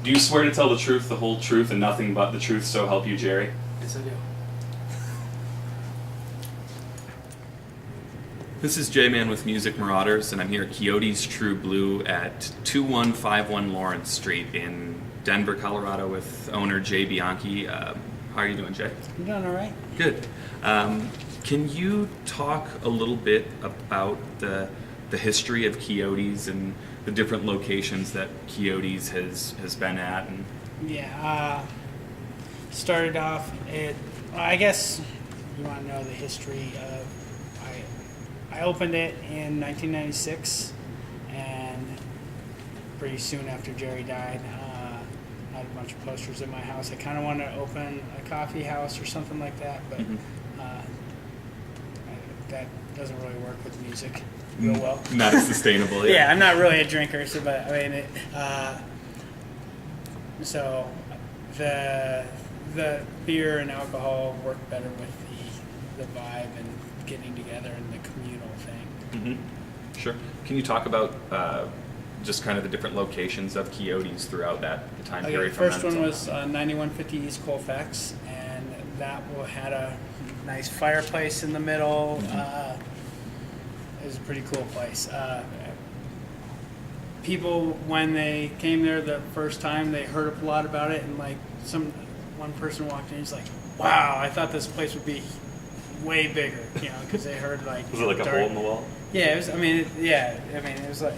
Do you swear to tell the truth, the whole truth, and nothing but the truth, so help you, Jerry? Yes, I do. This is J-Man with Music Marauders, and I'm here at Quixote's True Blue at 2151 Lawrence Street in Denver, Colorado, with owner Jay Bianchi. How are you doing, Jay? I'm doing all right. Good. Can you talk a little bit about the history of Quixote's and the different locations that Quixote's has been at? And started off I guess you want to know the history of. I opened it in 1996, and pretty soon after Jerry died, I had a bunch of posters in my house. I kind of wanted to open a coffee house or something like that, but that doesn't really work with music real well. Not as sustainable. Yeah, I'm not really a drinker, so but I mean, so the beer and alcohol work better with the vibe and getting together and the communal thing. Mm-hmm. Sure. Can you talk about just kind of the different locations of Quixote's throughout that time period? The first one was 9150 East Colfax, and that had a nice fireplace in the middle. It was a pretty cool place. People, when they came there the first time, they heard a lot about it, and like one person walked in, he's like, "Wow, I thought this place would be way bigger," because they heard like. Was it like a hole in the wall? Yeah, it was.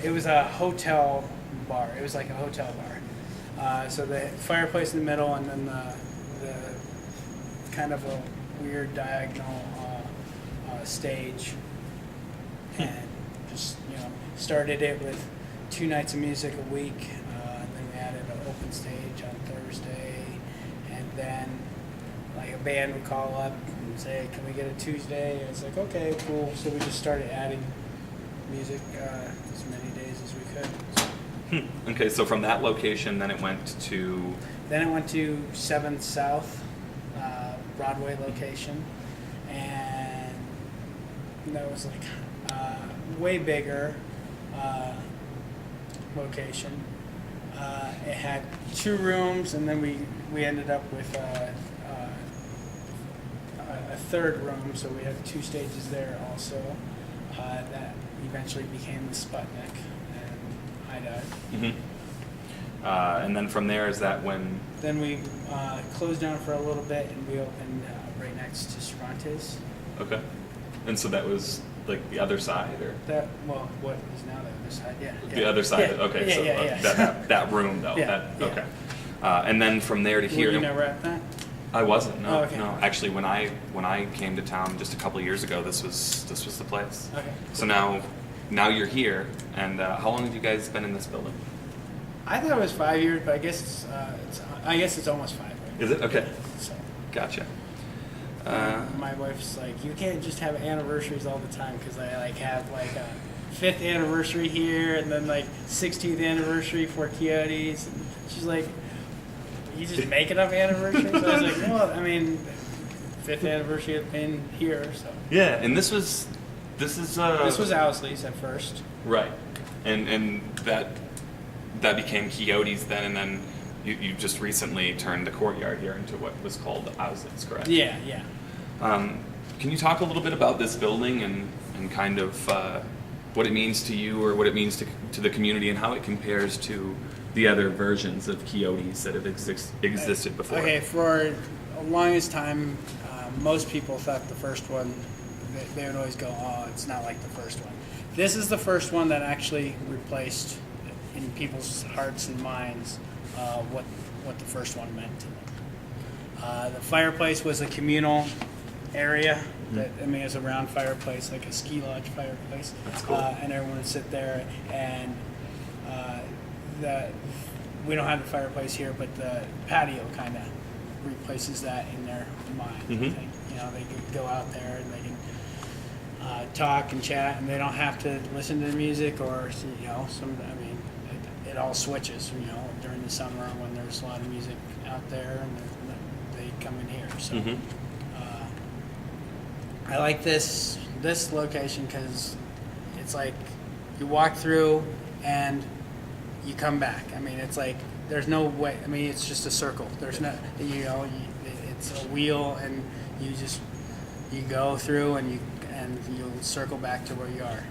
It was a hotel bar. It was like a hotel bar. So the fireplace in the middle, and then the kind of a weird diagonal stage, and just started it with 2 nights of music a week. Then we added an open stage on Thursday, and then like a band would call up and say, "Can we get a Tuesday?" And it's like, okay, cool. So we just started adding music as many days as we could. Okay, so from that location, then it went to... Then it went to 7th South, Broadway location, and that was like way bigger location. It had 2 rooms, and then we ended up with a 3rd room, so we had 2 stages there also. That eventually became the Sputnik and Hideout. Mm-hmm. And then from there, is that when... Then we closed down for a little bit, and we opened right next to Cervantes. Okay. And so that was like the other side, or... What is now the other side, yeah. The other side, yeah. Okay. Yeah, so that room, though. Yeah. Okay. And then from there to here... Were you never at that? I wasn't. No. Oh, okay. No. Actually, when I came to town just a couple of years ago, this was the place. Okay. So now you're here, and how long have you guys been in this building? I thought it was 5 years, but I guess it's almost 5. Right? Is it? Okay. So. Gotcha. My wife's like, you can't just have anniversaries all the time, because I like have like a 5th anniversary here, and then like 16th anniversary for Quixote's, and she's like, you just making up anniversaries? So I was like, well, I mean, 5th anniversary of being here, so. Yeah, and this is This was Owsley's at first. Right, and that became Quixote's then, and then you just recently turned the courtyard here into what was called Owsley's, correct? Yeah. Can you talk a little bit about this building and kind of what it means to you, or what it means to the community, and how it compares to the other versions of Quixote's that have existed before? Okay, for the longest time, most people thought the first one, they would always go, "Oh, it's not like the first one." This is the first one that actually replaced in people's hearts and minds what the first one meant to them. The fireplace was a communal area. That, it was a round fireplace, like a ski lodge fireplace. That's cool. And everyone would sit there, and we don't have the fireplace here, but the patio kind of replaces that in their mind. Mm-hmm. I think. They could go out there and they can talk and chat, and they don't have to listen to the music or it all switches. During the summer when there's a lot of music out there, and they come in here. So. Mm-hmm. I like this location because it's like you walk through and you come back. I mean, it's like there's no way. I mean, it's just a circle. There's no, it's a wheel, and you go through, and you'll circle back to where you are.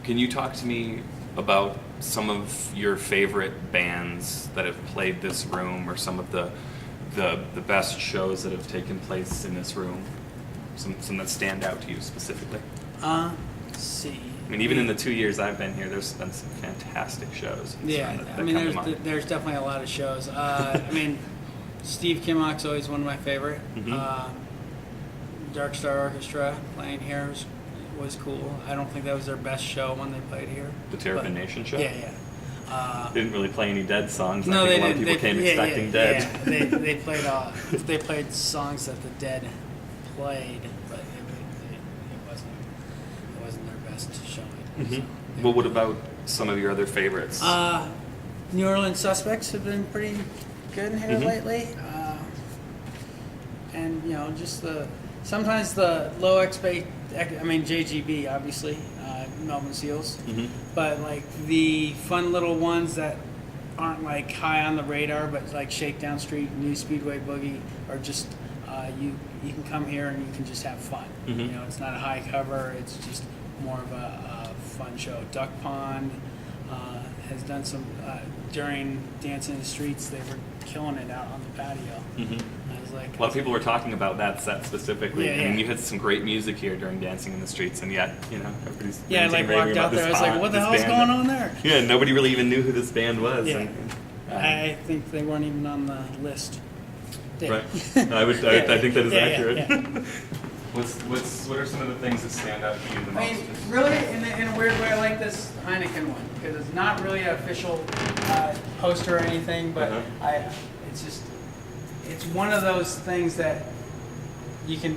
Can you talk to me about some of your favorite bands that have played this room, or some of the best shows that have taken place in this room? Some that stand out to you specifically? Let's see. I mean, even in the 2 years I've been here, there's been some fantastic shows. Yeah, that I mean, come to mind. there's definitely a lot of shows. I mean, Steve Kimmock's always one of my favorite. Dark Star Orchestra playing here was cool. I don't think that was their best show when they played here. The Terrapin Nation show? Yeah, yeah. They didn't really play any Dead songs. No, I think they a lot of people came expecting Dead. Yeah, they played songs that the Dead played, but it wasn't their best showing. So, yeah. Well, what about some of your other favorites? New Orleans Suspects have been pretty good here lately, and just sometimes the low I mean, JGB obviously, Melbourne Seals, but like the fun little ones that aren't like high on the radar, but like Shakedown Street, New Speedway Boogie, or just you can come here and you can just have fun. It's not a high cover; it's just more of a fun show. Duck Pond has done some during Dancing in the Streets. They were killing it out on the patio. I was like, a lot of people were talking about that set specifically. Yeah, I mean, yeah. you had some great music here during Dancing in the Streets, and yet, everybody's I like raving walked about out there. I this was like, band- what the this hell's band going that- on there? Yeah, nobody really even knew who this band was. Yeah. And, I think they weren't even on the list. Yeah. right. I think that is accurate. Yeah. What are some of the things that stand out to you the I most? mean, really, in a weird way, I like this Heineken one because it's not really an official poster or anything, but it's one of those things that you can.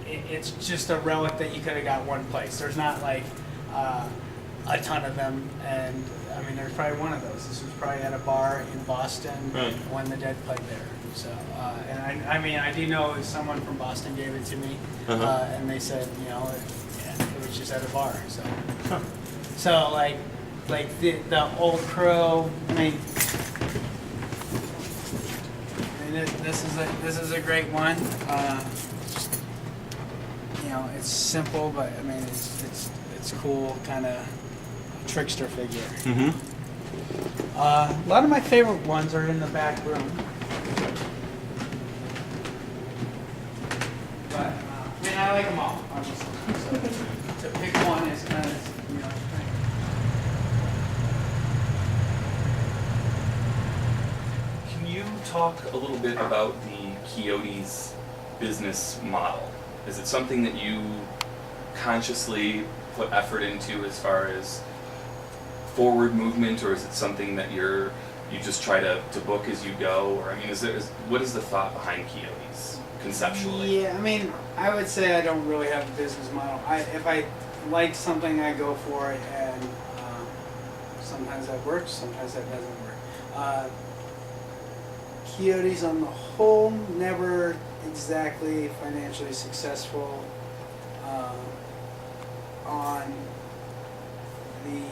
It's just a relic that you could have got one place. There's not like a ton of them, and I mean, there's probably one of those. This was probably at a bar in Boston when the Dead played there. So, and I mean, I do know someone from Boston gave it to me, and they said, it was just at a bar. So, so like the Old Crow. I mean, this is a great one. It's simple, but I mean, it's cool, kind of trickster figure. A lot of my favorite ones are in the back room. But, I mean, I like them all, obviously. So to pick one is kind of, Can you talk a little bit about the Quixote's business model? Is it something that you consciously put effort into as far as forward movement, or is it something that you just try to book as you go? Or I mean, what is the thought behind Quixote's conceptually? Yeah, I mean, I would say I don't really have a business model. If I like something, I go for it, and sometimes that works, sometimes that doesn't work. Quixote's on the whole never exactly financially successful. On the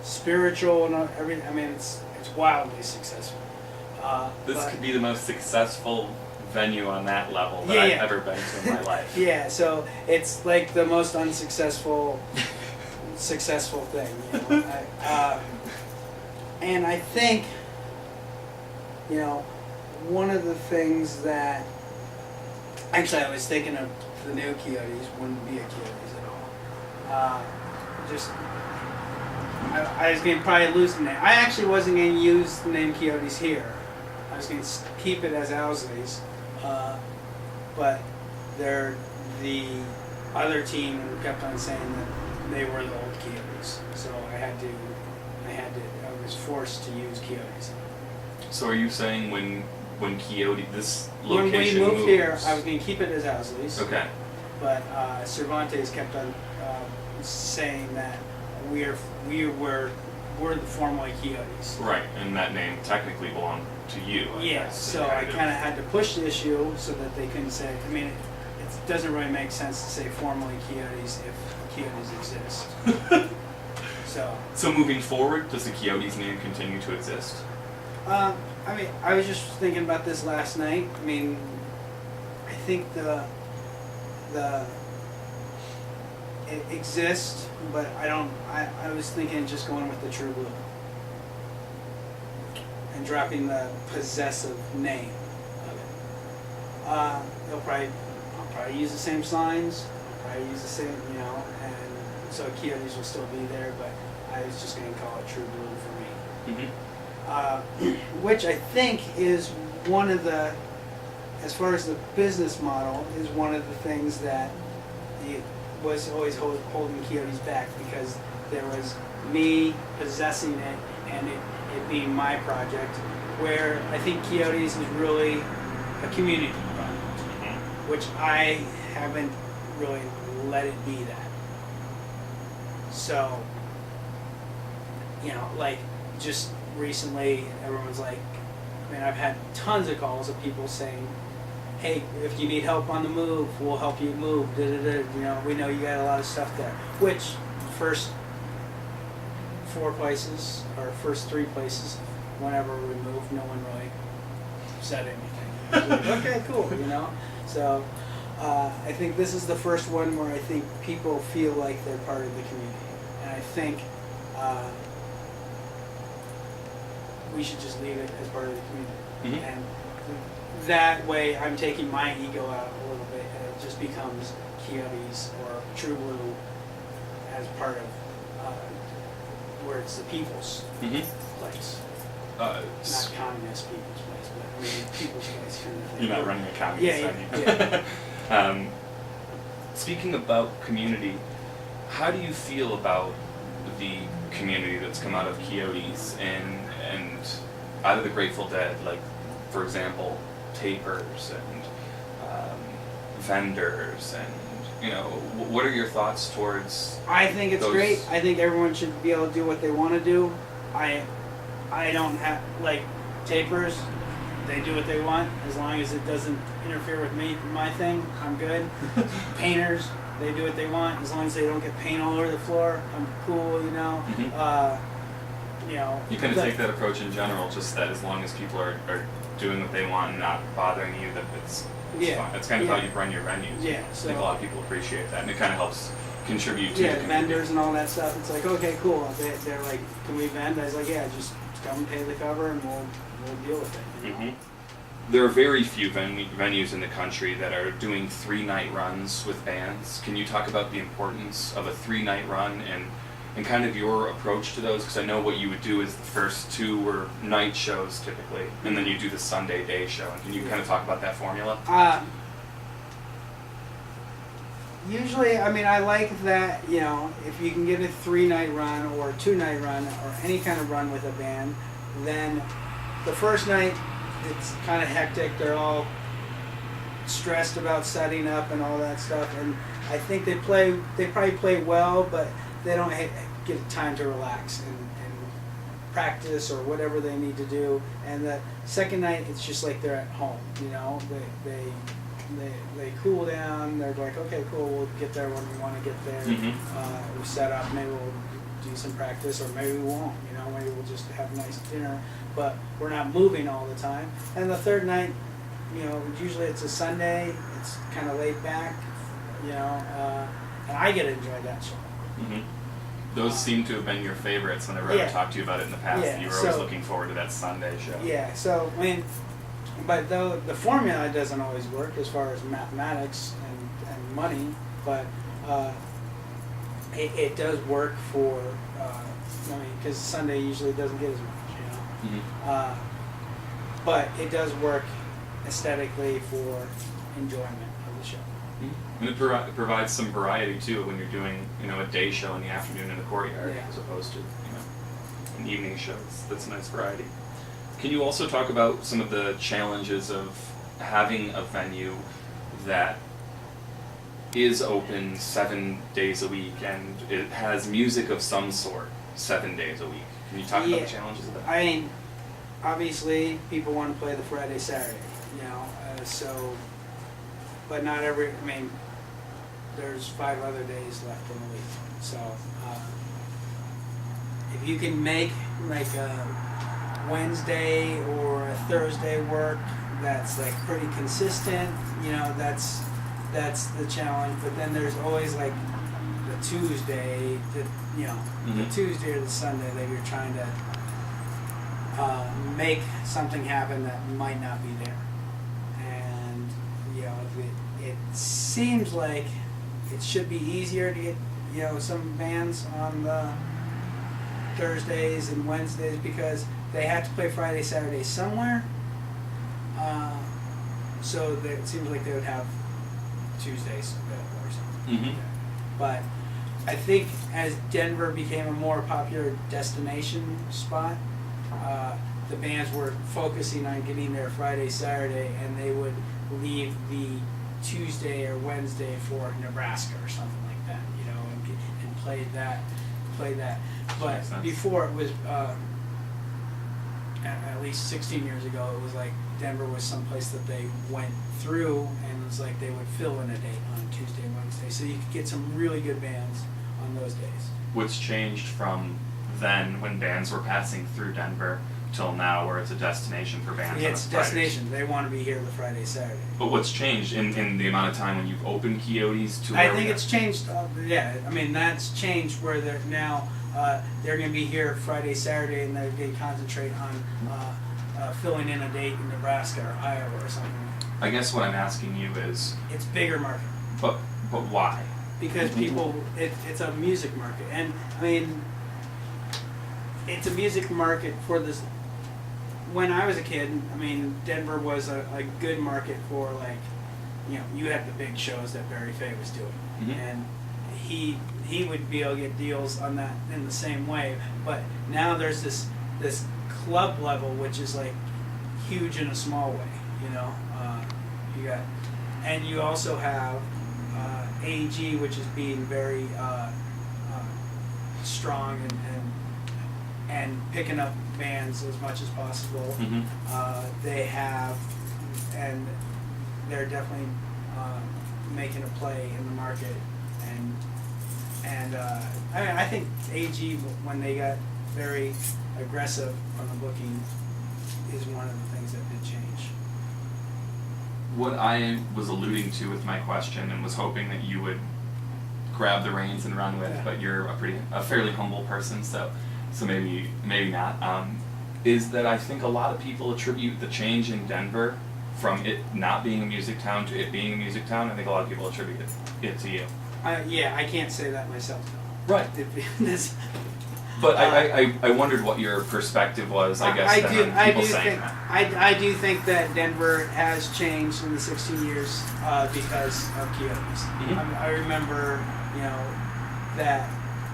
spiritual and everything, I mean, it's wildly successful. This could be the most successful venue on that level that Yeah, I've yeah. ever been to in my life. Yeah, so it's like the most unsuccessful successful thing. And I think, one of the things that actually I was thinking of the new Quixotes wouldn't be a Quixotes at all. I was going to probably lose the name. I actually wasn't going to use the name Quixotes here. I was going to keep it as Owsley's, but the other team kept on saying that they were the old Quixotes, so I was forced to use Quixotes. So are you saying when Quixote, this When location we moved moves, here, I was going to keep it as Owsley's. Okay. But Cervantes kept on saying that we're the formerly Quixotes. Right, and that name technically belonged to you. I Yeah, guess. so I kind of had to push the issue so that they couldn't say. I mean, it doesn't really make sense to say formerly Quixotes if Quixotes exist. So So moving forward, does the Quixote's name continue to exist? I mean, I was just thinking about this last night. I mean, I think it exists, but I was thinking just going with the True Blue and dropping the possessive name of it. I'll probably use the same signs. I'll probably use the same, you know, and so Quixotes will still be there, but I was just going to call it True Blue for me. Mm-hmm. Which I think is one of the, as far as the business model, is one of the things that was always holding Quixotes back, because there was me possessing it and it being my project, where I think Quixotes is really a community project, which I haven't really let it be that. So, you know, like just recently, everyone's like, I mean, I've had tons of calls of people saying, hey, if you need help on the move, we'll help you move, you know, we know you got a lot of stuff there. Which, first 4 places, or first 3 places, whenever we moved, no one really said anything. Like, okay, cool, you know? So, I think this is the first one where I think people feel like they're part of the community. And I think we should just leave it as part of the community. And that way I'm taking my ego out a little bit, and it just becomes Quixotes or True Blue as part of where it's the people's place. Not communist people's place, but I mean people's place kind of thing. You're not running a communist, are you? Speaking about community, how do you feel about the community that's come out of Quixotes and out of the Grateful Dead, like, for example, tapers and vendors, and, you know, what are your thoughts towards I think it's those? great. I think everyone should be able to do what they want to do. I don't have, like, tapers, they do what they want, as long as it doesn't interfere with me, my thing, I'm good. Painters, they do what they want, as long as they don't get paint all over the floor, I'm cool, you know. You know, You kind of take that approach in general, just that as long as people are doing what they want and not bothering you, that it's fine. That's kind of how you run your venues. Yeah, I so think a lot of people appreciate that, and it kind of helps contribute to the community. vendors and all that stuff. It's like, okay, cool. They're like, can we vend? I was like, yeah, just come and pay the cover, and we'll deal with it. You know? There are very few venues in the country that are doing 3-night runs with bands. Can you talk about the importance of a 3-night run and kind of your approach to those? Because I know what you would do is the first 2 were night shows typically, and then you do the Sunday day show. And can you kind of talk about that formula? Usually, I mean, I like that, you know, if you can get a 3-night run or a 2-night run or any kind of run with a band, then the first night it's kind of hectic. They're all stressed about setting up and all that stuff, and I think they probably play well, but they don't get time to relax and practice or whatever they need to do. And the second night, it's just like they're at home, you know. They cool down. They're like, okay, cool, we'll get there when we want to get there. We set up, maybe we'll do some practice, or maybe we won't, you know, maybe we'll just have a nice dinner, but we're not moving all the time. And the third night, you know, usually it's a Sunday, it's kind of laid back, you know, and I get to enjoy that show. Those seem to have been your favorites whenever I've talked to you about it in the past. You were always looking forward to that Sunday show. Yeah, so, I mean, but though the formula doesn't always work as far as mathematics and money, but it does work for, I mean, because Sunday usually doesn't get as much, you know. But it does work aesthetically for enjoyment of the show. And it provides some variety too when you're doing, you know, a day show in the afternoon in the courtyard as opposed to, you know, an evening show. That's a nice variety. Can you also talk about some of the challenges of having a venue that is open 7 days a week and it has music of some sort 7 days a week? Can you talk about the challenges of that? I mean, obviously people want to play the Friday, Saturday, you know, so, but not every, I mean, there's 5 other days left in the week, so if you can make like a Wednesday or a Thursday work that's like pretty consistent, that's the challenge. But then there's always like the Tuesday, the Tuesday or the Sunday that you're trying to make something happen that might not be there. And it seems like it should be easier to get some bands on the Thursdays and Wednesdays because they have to play Friday, Saturday somewhere. So it seems like they would have Tuesdays available or something. Mm-hmm. Like that. But I think as Denver became a more popular destination spot, the bands were focusing on getting there Friday, Saturday, and they would leave the Tuesday or Wednesday for Nebraska or something like that, and play that. But Makes sense. before it was, at least 16 years ago, it was like Denver was someplace that they went through, and it was like they would fill in a date on Tuesday and Wednesday, so you could get some really good bands on those days. What's changed from then when bands were passing through Denver till now where it's a destination for bands? Yeah, on it's a Fridays? destination. They want to be here the Friday, Saturday. But what's changed in the amount of time when you've opened Quixote's to I where think we it's changed. That's changed where they're now they're going to be here Friday, Saturday, and they concentrate on filling in a date in Nebraska or Iowa or something. I guess what I'm asking you is, It's bigger market but why? because people. It's a music market, and I mean, it's a music market for this. When I was a kid, Denver was a good market for you had the big shows that Barry Fay was doing, Mhm. and he would be able to get deals on that in the same way. But now there's this club level, which is like huge in a small way. You got, and you also have AEG, which is being very strong and picking up bands as much as possible. Mm-hmm. They have, and they're definitely making a play in the market. And I think AG, when they got very aggressive on the booking, is one of the things that did change. What I was alluding to with my question and was hoping that you would grab the reins and run with, Yeah. but you're a fairly humble person, so maybe not. Is that I think a lot of people attribute the change in Denver from it not being a music town to it being a music town. I think a lot of people attribute it to you. I can't say that myself though. Right. This, But I wondered what your perspective was, I guess, on people saying that. I do think that Denver has changed in the 16 years because of Quixotes. Mhm. I remember, that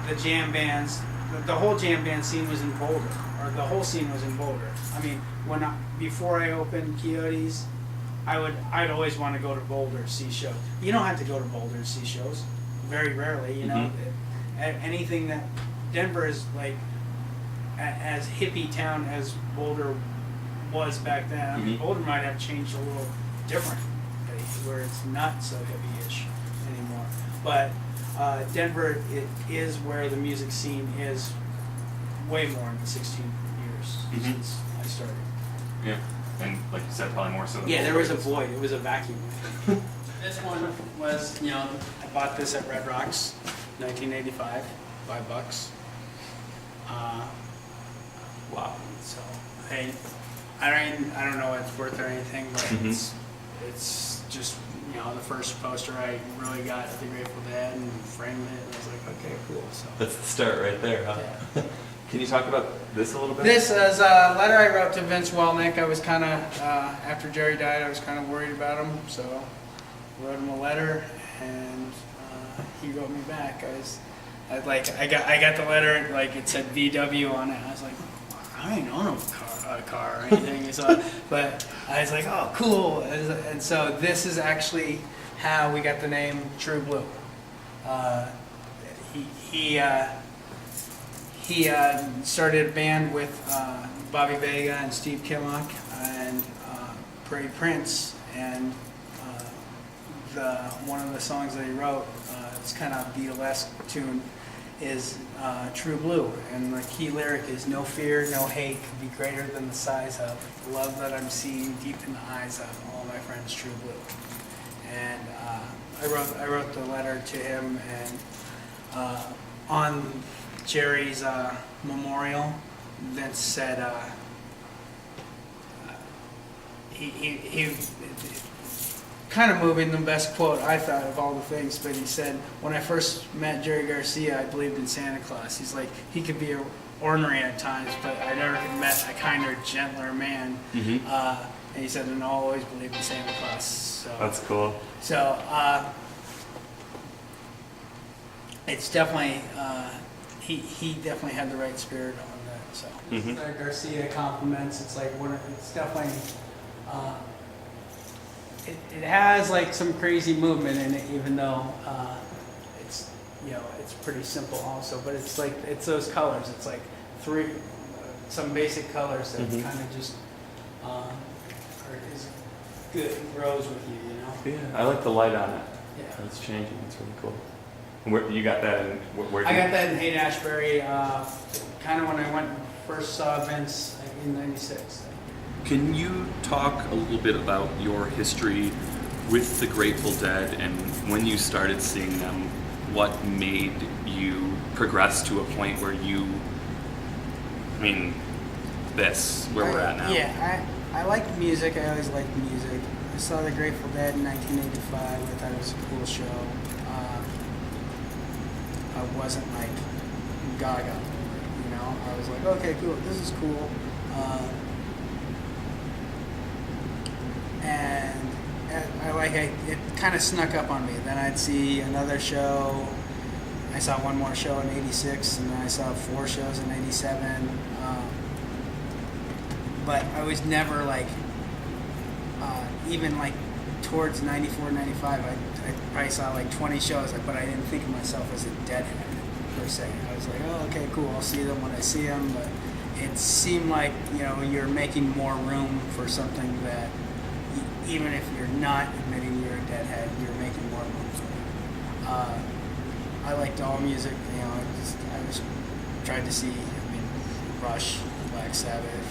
the jam bands, the whole jam band scene was in Boulder, or the whole scene was in Boulder. Before I opened Quixotes, I'd always want to go to Boulder to see shows. You don't have to go to Boulder to see shows. Very rarely, Mhm. Anything that Denver is like as hippie town as Boulder was back then. Mhm. Boulder might have changed a little different, where it's not so hippie-ish anymore. But Denver, it is where the music scene is way more in the 16 years Mhm. since I started. Yeah, and like you said, probably more so than Yeah, there was a Boulder. void. It was a vacuum. This one was, I bought this at Red Rocks, 1985, $5. Wow. So I don't know what it's worth or anything, but Mhm. it's just the first poster I really got at the Grateful Dead and framed it, and I was like, okay, cool. So That's the start right there, huh? yeah. Can you talk about this a little bit? This is a letter I wrote to Vince Welnick. I was kind of after Jerry died, I was kind of worried about him, so I wrote him a letter, and he wrote me back. I got the letter, like it said VW on it. I was like, I ain't own a car or anything. But I was like, oh, cool. And so this is actually how we got the name True Blue. He started a band with Bobby Vega and Steve Kimmock and Prairie Prince, and one of the songs that he wrote, it's kind of a Beatlesque tune. is True Blue, and the key lyric is "No fear, no hate could be greater than the size of love that I'm seeing deep in the eyes of all my friends, True Blue." And I wrote the letter to him, and on Jerry's memorial, Vince said he kind of moving, the best quote I thought of all the things, but he said, "When I first met Jerry Garcia, I believed in Santa Claus." He's like, he could be ornery at times, but I never met a kinder, gentler man. Mm-hmm. And he said, "And I always believed in Santa Claus." So That's cool. So it's definitely he definitely had the right spirit on that. So Garcia compliments. It's like it's definitely. It has like some crazy movement in it, even though it's it's pretty simple also. But it's like it's those colors. It's like some basic colors that kind of just is good, grows with you, Yeah, I like the light on it. Yeah, It's changing. It's really cool. And where you got that in? Where I got that in Haight-Ashbury, kind of when I went first saw Vince in '96. Can you talk a little bit about your history with the Grateful Dead and when you started seeing them? What made you progress to a point where where we're at now? Yeah, I like music. I always liked music. I saw the Grateful Dead in 1985. I thought it was a cool show. I wasn't like gaga, I was like, okay, cool, this is cool. And it kind of snuck up on me. Then I'd see another show. I saw one more show in '86, and then I saw 4 shows in '87. But I was never like, even like towards '94, '95, I probably saw like 20 shows, but I didn't think of myself as a Deadhead per se. I was like, oh, okay, cool, I'll see them when I see them. But it seemed like, you're making more room for something that, even if you're not admitting you're a Deadhead, you're making more room for it. I liked all music, I just tried to see, Rush, Black Sabbath,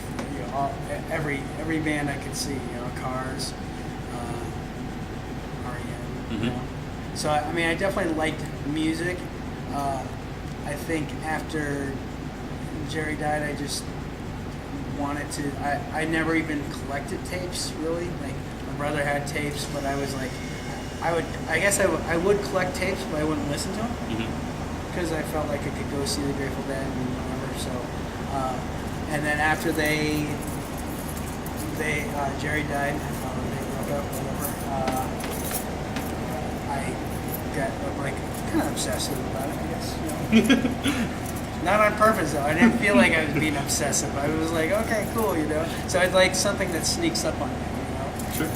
every band I could see, Cars, REM, So, I definitely liked music. I think after Jerry died, I just wanted to, I never even collected tapes, really. Like, my brother had tapes, but I was like, I would collect tapes, but I wouldn't listen to them. Because I felt like I could go see the Grateful Dead and whatever, so. And then after Jerry died, they broke up, whatever, I got like kind of obsessive about it, I guess. Not on purpose though. I didn't feel like I was being obsessive. I was like, okay, cool, So I'd like something that sneaks up on me, Sure.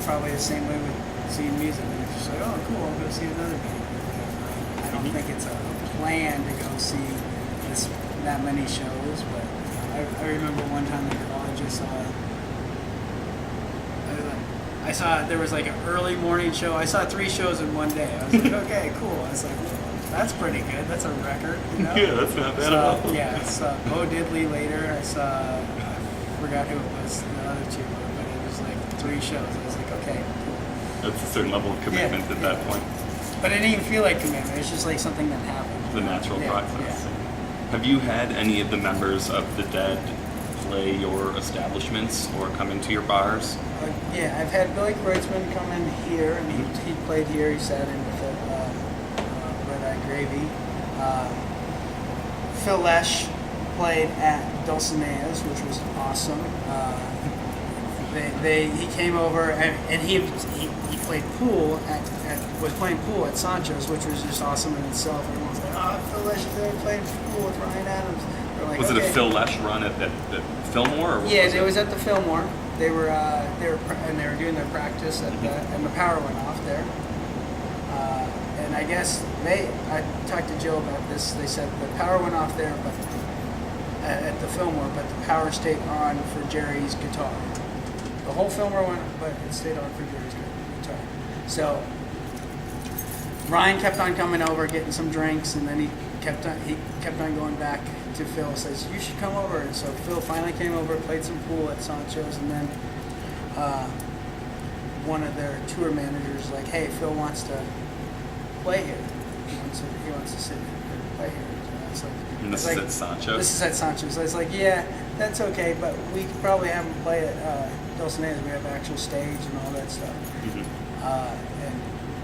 Probably the same way with seeing music. It's just like, oh, cool, I'll go see another band. I don't think it's a plan to go see that many shows, but I remember one time in college I saw there was like an early morning show. I saw 3 shows in one day. I was like, okay, cool. I was like, that's pretty good. That's a record, Yeah, that's not bad at all. Yeah, I saw Bo Diddley later. I forgot who it was, the other 2, but it was like 3 shows. I was like, okay, cool. That's a certain level of commitment at that point. But it didn't even feel like commitment. It's just like something that happened. The natural process. Yeah. Have you had any of the members of the Dead play your establishments or come into your bars? Yeah, I've had Billy Kreutzmann come in here, and he played here. He sat in with Red Eye Gravy. Phil Lesh played at Dulcinea's, which was awesome. He came over and he played pool was playing pool at Sancho's, which was just awesome in itself. Everyone's like, oh, Phil Lesh is there playing pool with Ryan Adams. Like, was it a Phil Lesh run at Fillmore? Or yeah, it was at the Fillmore. They were doing their practice at and the power went off there. And I guess I talked to Joe about this. They said the power went off there, but at the Fillmore, but the power stayed on for Jerry's guitar. The whole Fillmore went, but it stayed on for Jerry's guitar. So Ryan kept on coming over, getting some drinks, and then he kept on going back to Phil. Says, "You should come over." And so Phil finally came over, played some pool at Sancho's, and then one of their tour managers was like, "Hey, Phil wants to play here. He wants to sit here and play here." And it's like, And this it's is like, at Sancho's? This is at Sancho's. I was like, "Yeah, that's okay, but we could probably have him play at Dulcinea's. We have actual stage and all that stuff." And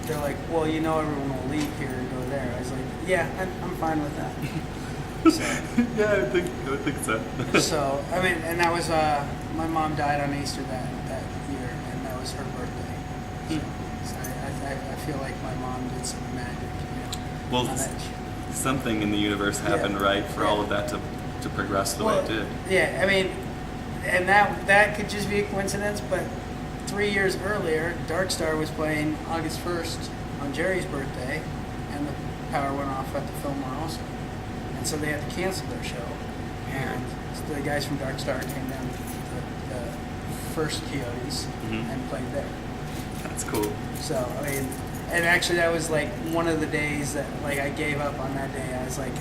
they're like, "Well, you know, everyone will leave here and go there." I was like, "Yeah, I'm fine with that." So, Yeah, I would think so. so I mean, and that was my mom died on Easter that year, and that was her birthday. So I feel like my mom did some magic. Well, on that. something in the universe happened, right, for all of that to progress the way it did. Yeah, I mean, and that could just be a coincidence, but 3 years earlier, Dark Star was playing August 1st on Jerry's birthday, and the power went off at the Fillmore also. And so they had to cancel their show. And so the guys from Dark Star came down to the first Quixotes and played there. That's cool. So, I mean, and actually that was like one of the days that like I gave up on that day. I was like,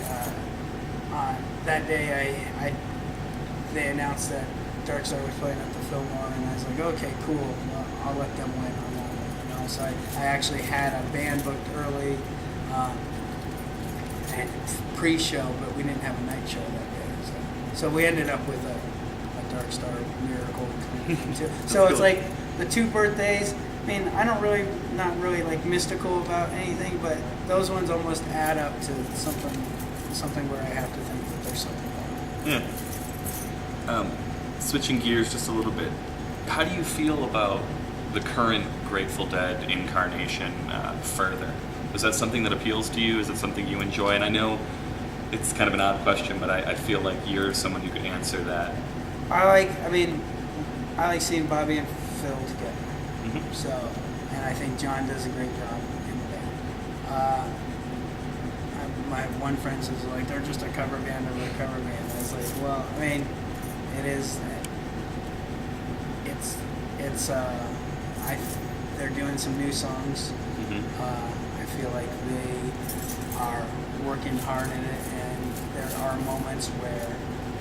that day they announced that Dark Star was playing at the Fillmore, and I was like, okay, cool, well, I'll let them win on that one. You know, so I actually had a band booked early, and pre-show, but we didn't have a night show that day. So we ended up with a Dark Star miracle coming too. So it's cool. like the 2 birthdays. I mean, not really like mystical about anything, but those ones almost add up to something where I have to think that there's something going on. Yeah. Switching gears just a little bit, how do you feel about the current Grateful Dead incarnation further? Is that something that appeals to you? Is it something you enjoy? And I know it's kind of an odd question, but I feel like you're someone who could answer that. I like seeing Bobby and Phil together. So, and I think John does a great job in the band. My one friend says, like, they're just a cover band of a cover band. I was like, well, I mean, it is. They're doing some new songs. I feel like they are working hard in it, and there are moments where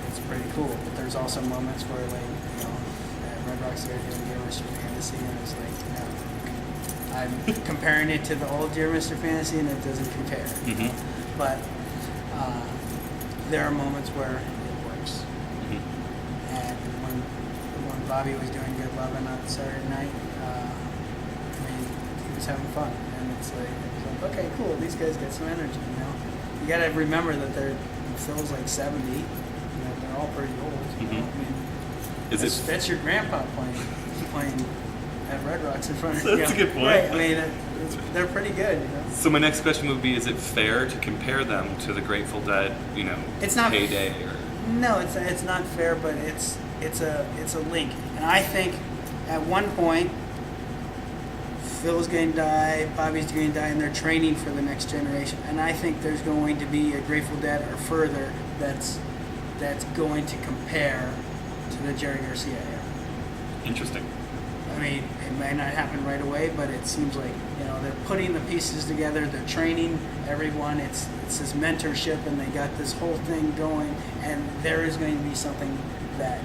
it's pretty cool. But there's also moments where, like, you know, at Red Rocks they're doing Dear Mr. Fantasy, and it's like, no, I'm comparing it to the old Dear Mr. Fantasy, and it doesn't compare. But there are moments where it works. And when Bobby was doing Good Lovin' on Saturday night, I mean, he was having fun, and it's like, okay, cool, these guys got some energy, you know. You got to remember that Phil's like 70, you know, they're all pretty old. You know? I mean, that's your grandpa playing at Red Rocks in front of you. That's a good point. Right, I mean, they're pretty good, you know. So my next question would be: is it fair to compare them to the Grateful Dead? You know, It's not heyday or no, it's not fair, but it's a link, and I think at one point Phil's going to die, Bobby's going to die, and they're training for the next generation. And I think there's going to be a Grateful Dead or further that's going to compare to the Jerry Garcia era. interesting. I mean, it may not happen right away, but it seems like, you know, they're putting the pieces together, they're training everyone, it's this mentorship, and they got this whole thing going, and there is going to be something that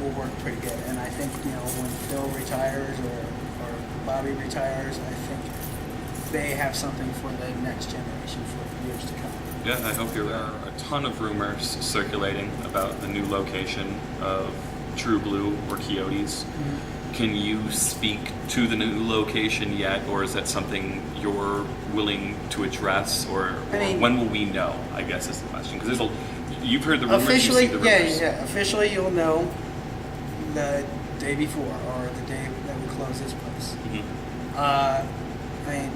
will work pretty good. And I think, you know, when Phil retires or Bobby retires, I think they have something for the next generation for years to come. Yeah, I hope there are a ton of rumors circulating about the new location of True Blue or Quixotes. Can you speak to the new location yet, or is that something you're willing to address, or when will we know, I guess is the question? Because you've heard the rumors, Officially, you see the rumors. yeah. Officially, you'll know the day before or the day that we close this place. I mean,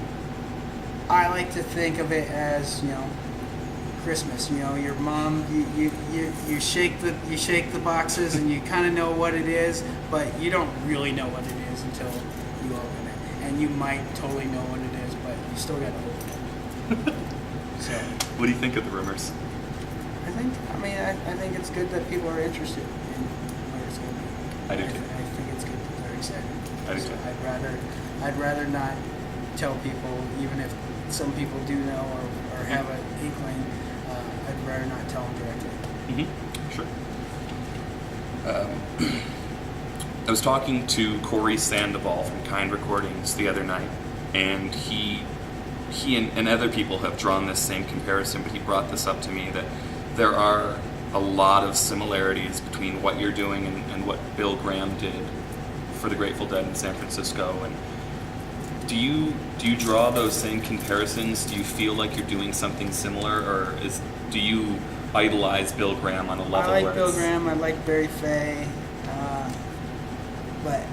I like to think of it as, you know, Christmas. You know, your mom, you shake the boxes and you kind of know what it is, but you don't really know what it is until you open it. And you might totally know what it is, but you still got to open it. So, What do you think of the rumors? I think it's good that people are interested in where it's going to be. I do too. I think it's good that they're excited. I do So too. I'd rather not tell people, even if some people do know or have an inkling. I'd rather not tell them directly. Sure. I was talking to Corey Sandoval from Kind Recordings the other night, and he and other people have drawn this same comparison, but he brought this up to me that there are a lot of similarities between what you're doing and what Bill Graham did for the Grateful Dead in San Francisco. And do you draw those same comparisons? Do you feel like you're doing something similar, or do you idolize Bill Graham on a level? I like Bill Graham. I like Barry Fay, but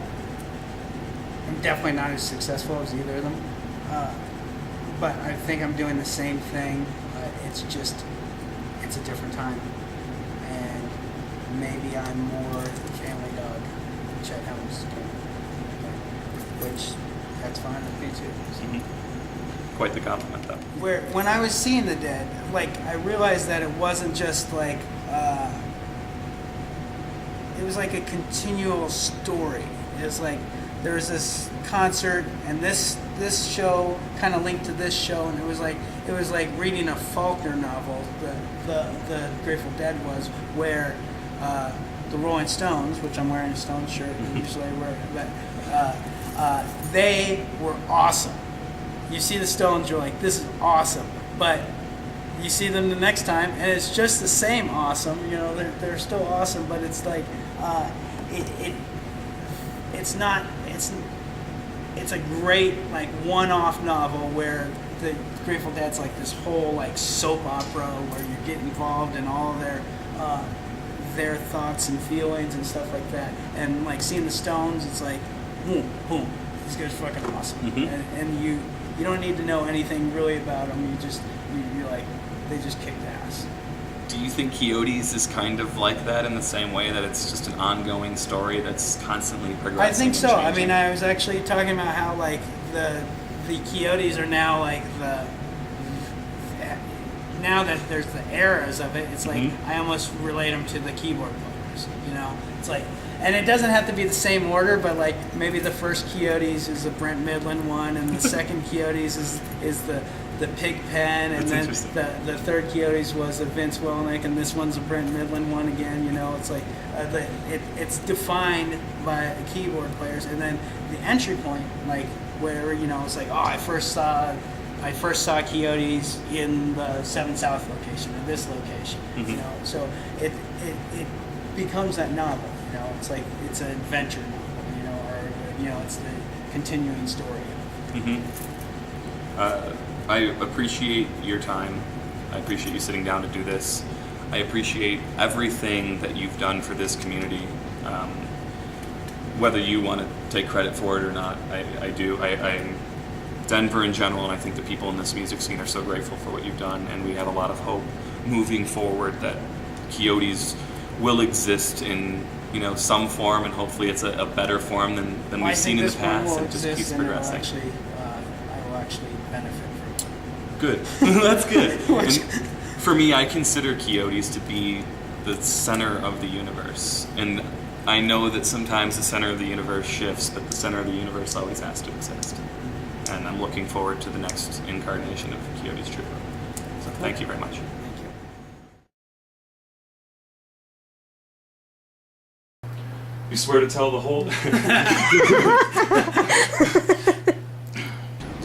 I'm definitely not as successful as either of them. But I think I'm doing the same thing. It's a different time, and maybe I'm more Family Dog, Chet Helms, which that's fine with me too. So. Quite the compliment, though. When I was seeing the Dead, like I realized that it wasn't just like it was like a continual story. It was like there was this concert and this show kind of linked to this show, and it was like reading a Faulkner novel. The Grateful Dead was, where the Rolling Stones, which I'm wearing a Stones shirt, usually I wear, but they were awesome. You see the Stones, you're like, this is awesome, but you see them the next time, and it's just the same awesome. You know, they're still awesome, but it's like it's a great like one-off novel where the Grateful Dead's like this whole like soap opera where you get involved in all of their thoughts and feelings and stuff like that. And like seeing the Stones, it's like boom, boom, these guys are fucking awesome, and you don't need to know anything really about them. You're like, they just kicked ass. Do you think Quixotes is kind of like that in the same way, that it's just an ongoing story that's constantly progressing? I think so. And I mean, I was actually talking about how like the Quixotes are now like now that there's the eras of it, it's like I almost relate them to the keyboard players. You know, it's like, and it doesn't have to be the same order, but like maybe the first Quixotes is a Brent Midland one, and the second Quixotes is the Pigpen, and That's then the third Quixotes was a Vince Welnick, and this one's a Brent Midland one again. You know, it's like it's defined by the keyboard players, and then the entry point, like where you know it's like, oh, I first saw Quixotes in the 7 South location or this location. You know, so it becomes that novel. You know, it's like it's an adventure novel. You know, or you know, it's the continuing story. I appreciate your time. I appreciate you sitting down to do this. I appreciate everything that you've done for this community. Whether you want to take credit for it or not, I do. Denver in general, and I think the people in this music scene are so grateful for what you've done, and we have a lot of hope moving forward that Quixotes will exist in some form, and hopefully it's a better form than we've seen in the past, and just keeps progressing. I will actually benefit from it. Good. That's good. And for me, I consider Quixotes to be the center of the universe. And I know that sometimes the center of the universe shifts, but the center of the universe always has to exist. And I'm looking forward to the next incarnation of Quixotes Trooper. So thank you very much. Thank you. You swear to tell the whole... Is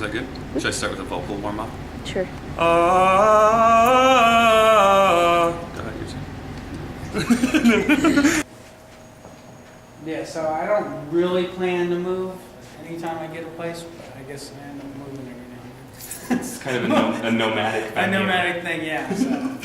that good? Should I start with a vocal warm-up? Sure. Go ahead, Yeah, so I don't really plan to move anytime I get a place, but I guess I end up moving every now and then. It's kind of a nomadic thing. A nomadic thing, yeah. So.